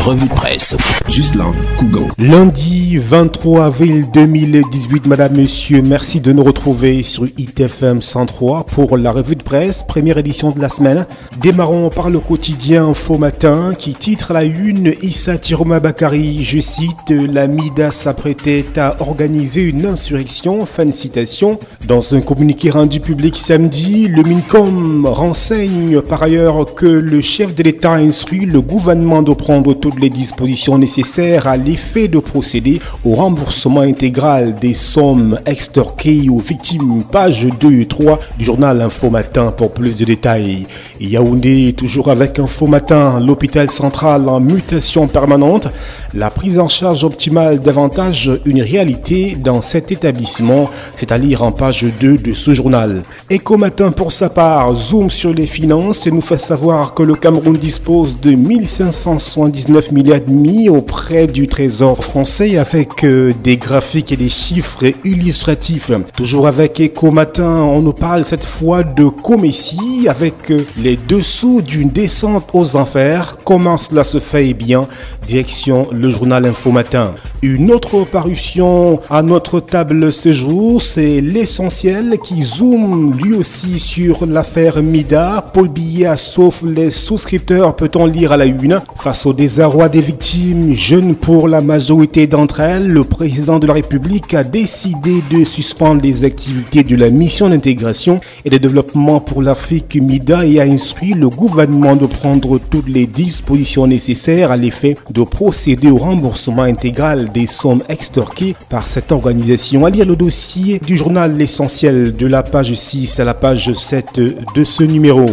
revue de presse. Ghislain Cougan. Lundi 23 avril 2018, madame, monsieur, merci de nous retrouver sur ITFM 103 pour la revue de presse, première édition de la semaine. Démarrons par le quotidien Info Matin qui titre à la une Issa Tiroma Bakari, je cite, la MIDA s'apprêtait à organiser une insurrection, fin de citation. Dans un communiqué rendu public samedi, le MINCOM renseigne par ailleurs que le chef de l'État instruit le gouvernement de prendre toutes les dispositions nécessaires à l'effet de procéder au remboursement intégral des sommes extorquées aux victimes. Page 2 et 3 du journal Info Matin pour plus de détails. Yaoundé, toujours avec Info Matin, l'hôpital central en mutation permanente. La prise en charge optimale davantage une réalité dans cet établissement, c'est à lire en page 2 de ce journal. Éco Matin pour sa part zoom sur les finances et nous fait savoir que le Cameroun dispose de 1579 milliards et demi auprès du Trésor français avec des graphiques et des chiffres illustratifs. Toujours avec Éco Matin, on nous parle cette fois de Comessi avec les dessous d'une descente aux enfers. Comment cela se fait? Eh bien, direction le journal Info Matin. Une autre parution à notre table ce jour, c'est l'essentiel qui zoome lui aussi sur l'affaire MIDA. Paul Biya sauf les souscripteurs, peut-on lire à la une. Face au désarroi des victimes, jeunes pour la majorité d'entre elles, le président de la République a décidé de suspendre les activités de la mission d'intégration et de développement pour l'Afrique MIDA et a instruit le gouvernement de prendre toutes les dispositions nécessaires à l'effet de procéder au remboursement intégral des sommes extorquées par cette organisation. À lire le dossier du journal L'Essentiel de la page 6 à la page 7 de ce numéro.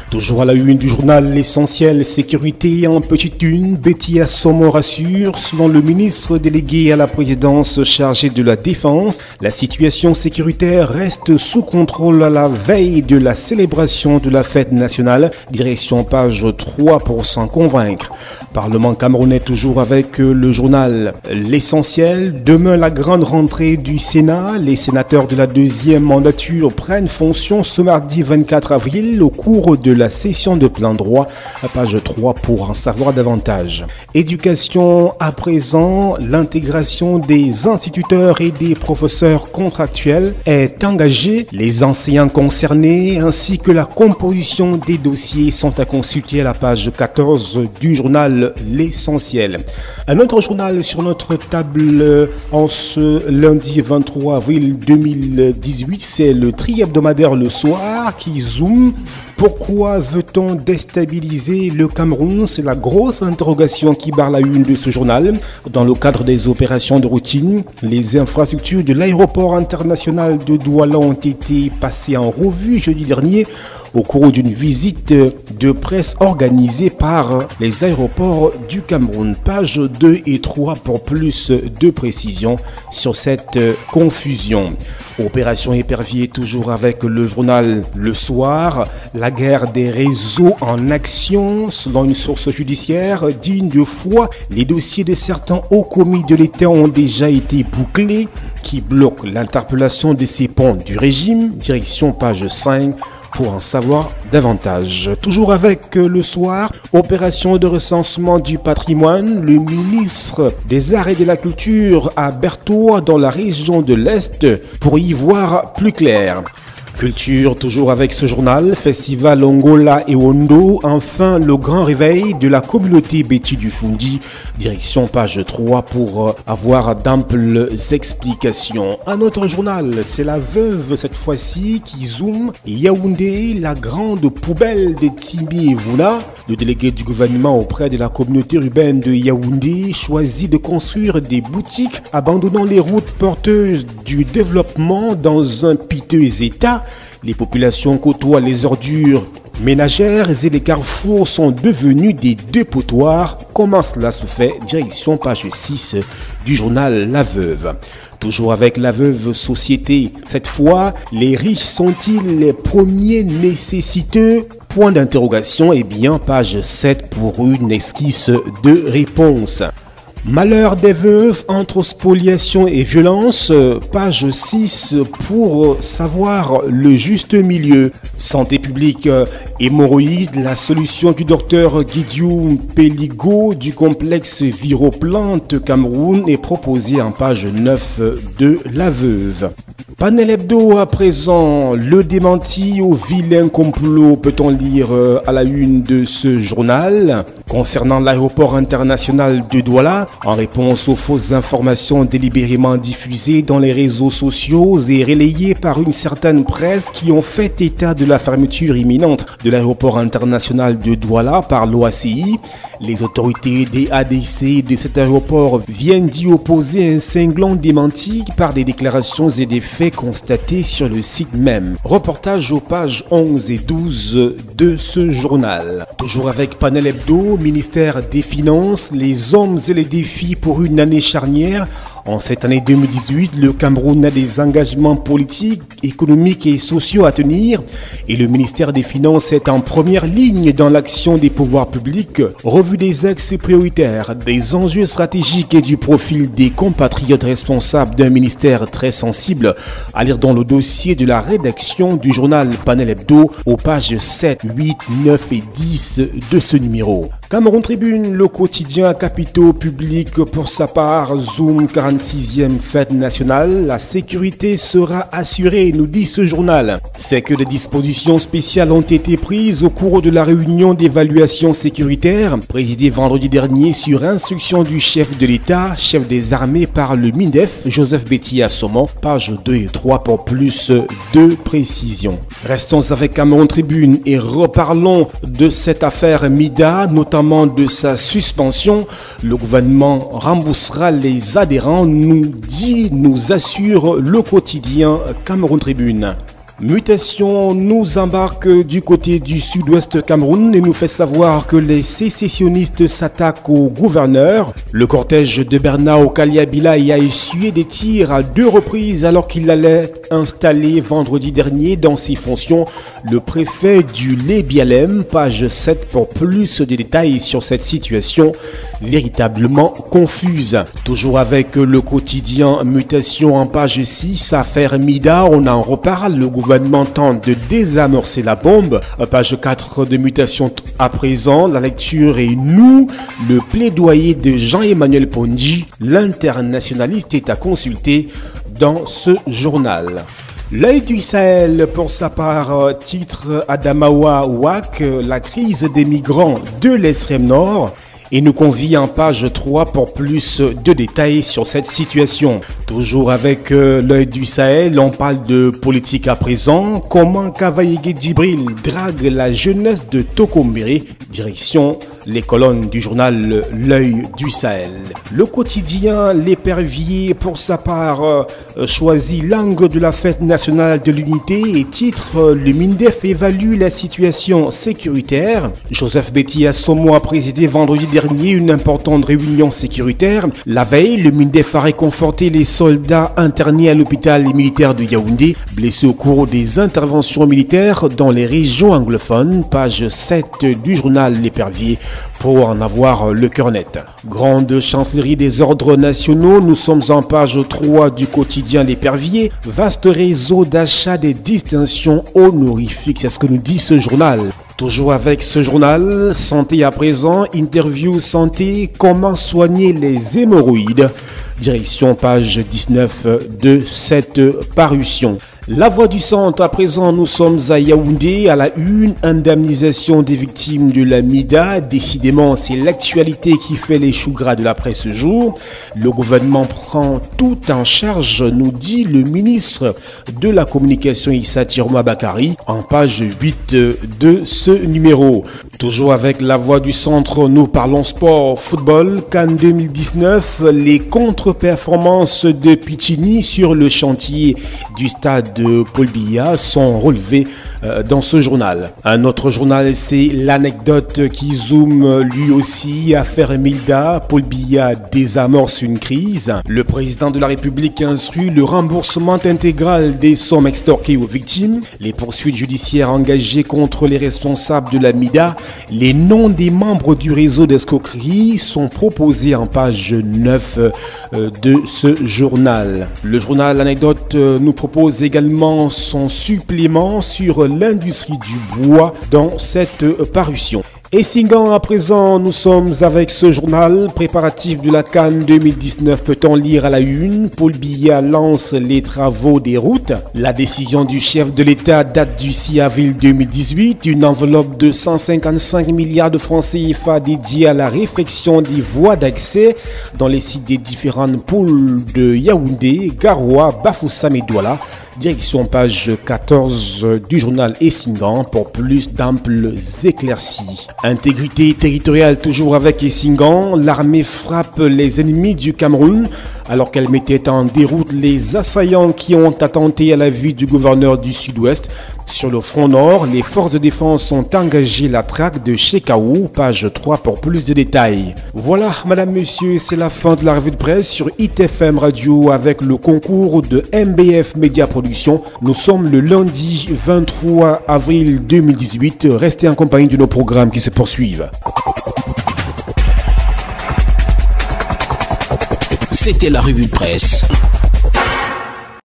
Toujours à la une du journal L'Essentiel, sécurité en petite une, Betty Assomo rassure, selon le ministre délégué à la présidence chargé de la défense, la situation sécuritaire reste sous contrôle à la veille de la célébration de la fête nationale. Direction page 3 pour s'en convaincre. Parlement camerounais toujours avec le journal L'Essentiel. Demain, la grande rentrée du Sénat. Les sénateurs de la deuxième mandature prennent fonction ce mardi 24 avril au cours de la session de plein droit. Page 3 pour en savoir davantage. Éducation à présent, l'intégration des instituteurs et des professeurs contractuels est engagée. Les enseignants concernés ainsi que la composition des dossiers sont à consulter à la page 14 du journal L'Essentiel. Un autre journal sur notre table en ce lundi 23 avril 2018, c'est le tri-hebdomadaire Le Soir qui zoome. Pourquoi veut-on déstabiliser le Cameroun? C'est la grosse interrogation qui barre la une de ce journal. Dans le cadre des opérations de routine, les infrastructures de l'aéroport international de Douala ont été passées en revue jeudi dernier au cours d'une visite de presse organisée par les aéroports du Cameroun. Page 2 et 3 pour plus de précisions sur cette confusion. Opération épervier toujours avec le journal Le Soir. La guerre des réseaux en action. Selon une source judiciaire digne de foi, les dossiers de certains hauts commis de l'État ont déjà été bouclés qui bloquent l'interpellation de ces ponts du régime. Direction page 5. Pour en savoir davantage. Toujours avec Le Soir, opération de recensement du patrimoine. Le ministre des Arts et de la Culture à Berthoud dans la région de l'Est pour y voir plus clair. Culture, toujours avec ce journal, Festival Ongola et Ondo, enfin le grand réveil de la communauté Betty du Fundi, direction page 3 pour avoir d'amples explications. Un autre journal, c'est la veuve cette fois-ci qui zoome, Yaoundé, la grande poubelle de Timi et Voula. Le délégué du gouvernement auprès de la communauté urbaine de Yaoundé choisit de construire des boutiques abandonnant les routes porteuses du développement dans un piteux état. Les populations côtoient les ordures ménagères et les carrefours sont devenus des dépotoirs. Comment cela se fait? Direction page 6 du journal La Veuve. Toujours avec La Veuve Société. Cette fois, les riches sont-ils les premiers nécessiteux? Point d'interrogation. Eh bien, page 7 pour une esquisse de réponse. Malheur des veuves entre spoliation et violence, page 6 pour savoir le juste milieu. Santé publique, hémorroïdes, la solution du docteur Guidiou Péligo du complexe Viroplante Cameroun est proposée en page 9 de La Veuve. Panel Hebdo à présent, le démenti au vilain complot, peut-on lire à la une de ce journal. Concernant l'aéroport international de Douala, en réponse aux fausses informations délibérément diffusées dans les réseaux sociaux et relayées par une certaine presse qui ont fait état de la fermeture imminente de l'aéroport international de Douala par l'OACI, les autorités des ADC de cet aéroport viennent d'y opposer un cinglant démenti par des déclarations et des faits constatés sur le site même. Reportage aux pages 11 et 12 de ce journal. Toujours avec Panel Hebdo, ministère des Finances, les hommes et les défis pour une année charnière. En cette année 2018, le Cameroun a des engagements politiques, économiques et sociaux à tenir et le ministère des Finances est en première ligne dans l'action des pouvoirs publics. Revue des axes prioritaires, des enjeux stratégiques et du profil des compatriotes responsables d'un ministère très sensible à lire dans le dossier de la rédaction du journal Panel Hebdo aux pages 7, 8, 9 et 10 de ce numéro. Cameroun Tribune, le quotidien capitaux publics pour sa part, Zoom 46e fête nationale, la sécurité sera assurée, nous dit ce journal. C'est que des dispositions spéciales ont été prises au cours de la réunion d'évaluation sécuritaire, présidée vendredi dernier sur instruction du chef de l'État, chef des armées par le MINDEF, Joseph Betty Assomant, pages 2 et 3 pour plus de précisions. Restons avec Cameroun Tribune et reparlons de cette affaire Mida, notamment de sa suspension. Le gouvernement remboursera les adhérents, nous assure le quotidien Cameroun Tribune. Mutation nous embarque du côté du sud-ouest Cameroun et nous fait savoir que les sécessionnistes s'attaquent au gouverneur. Le cortège de Bernard Okaliabila y a essuyé des tirs à 2 reprises alors qu'il allait installer vendredi dernier dans ses fonctions le préfet du Lébialem. Page 7 pour plus de détails sur cette situation véritablement confuse. Toujours avec le quotidien Mutation en page 6, affaire Mida, on en reparle. Le gouvernement tente de désamorcer la bombe. Page 4 de Mutation à présent, la lecture est nous, le plaidoyer de Jean-Emmanuel Pondy, l'internationaliste est à consulter dans ce journal. L'œil du Sahel, pour sa part, titre Adamawa Ouak, la crise des migrants de l'extrême nord. Et nous convie en page 3 pour plus de détails sur cette situation. Toujours avec l'œil du Sahel, on parle de politique à présent. Comment Kavaïgué Djibril drague la jeunesse de Tokombéré, direction les colonnes du journal L'œil du Sahel. Le quotidien L'Épervier, pour sa part, choisit l'angle de la fête nationale de l'unité et titre le MINDEF évalue la situation sécuritaire. Joseph Betty Assomant a présidé vendredi dernier une importante réunion sécuritaire. La veille, le MINDEF a réconforté les soldats internés à l'hôpital militaire de Yaoundé, blessés au cours des interventions militaires dans les régions anglophones. Page 7 du journal L'Épervier pour en avoir le cœur net. Grande chancellerie des ordres nationaux, nous sommes en page 3 du quotidien L'Épervier. Vaste réseau d'achat des distinctions honorifiques, c'est ce que nous dit ce journal. Toujours avec ce journal, santé à présent, interview santé, comment soigner les hémorroïdes. Direction page 19 de cette parution. La Voix du Centre, à présent, nous sommes à Yaoundé, à la une, indemnisation des victimes de la Mida. Décidément, c'est l'actualité qui fait les choux gras de la presse ce jour. Le gouvernement prend tout en charge, nous dit le ministre de la Communication Issa Tiroma Bakari, en page 8 de ce numéro. Toujours avec La Voix du Centre, nous parlons sport, football, CAN 2019, les contre-performances de Piccini sur le chantier du stade de Paul Biya sont relevés dans ce journal. Un autre journal, c'est l'anecdote qui zoome lui aussi. Affaire Milda, Paul Biya désamorce une crise. Le président de la République instruit le remboursement intégral des sommes extorquées aux victimes. Les poursuites judiciaires engagées contre les responsables de la MIDA. Les noms des membres du réseau d'escroquerie sont proposés en page 9 de ce journal. Le journal L'Anecdote nous propose également son supplément sur l'industrie du bois dans cette parution. Et Singan, à présent, nous sommes avec ce journal. Préparatif de la CAN 2019, peut-on lire à la une. Paul Biya lance les travaux des routes. La décision du chef de l'État date du 6 avril 2018. Une enveloppe de 155 milliards de francs CFA dédiée à la réfection des voies d'accès dans les sites des différentes pôles de Yaoundé, Garoua, Bafoussam et Douala. Direction page 14 du journal Essingan pour plus d'amples éclaircies. Intégrité territoriale toujours avec Essingan. L'armée frappe les ennemis du Cameroun alors qu'elle mettait en déroute les assaillants qui ont attenté à la vie du gouverneur du Sud-Ouest. Sur le front nord, les forces de défense ont engagé la traque de Chekaou, page 3 pour plus de détails. Voilà, madame, monsieur, c'est la fin de la revue de presse sur ITFM Radio avec le concours de MBF Média Production. Nous sommes le lundi 23 avril 2018. Restez en compagnie de nos programmes qui se poursuivent. C'était la revue de presse.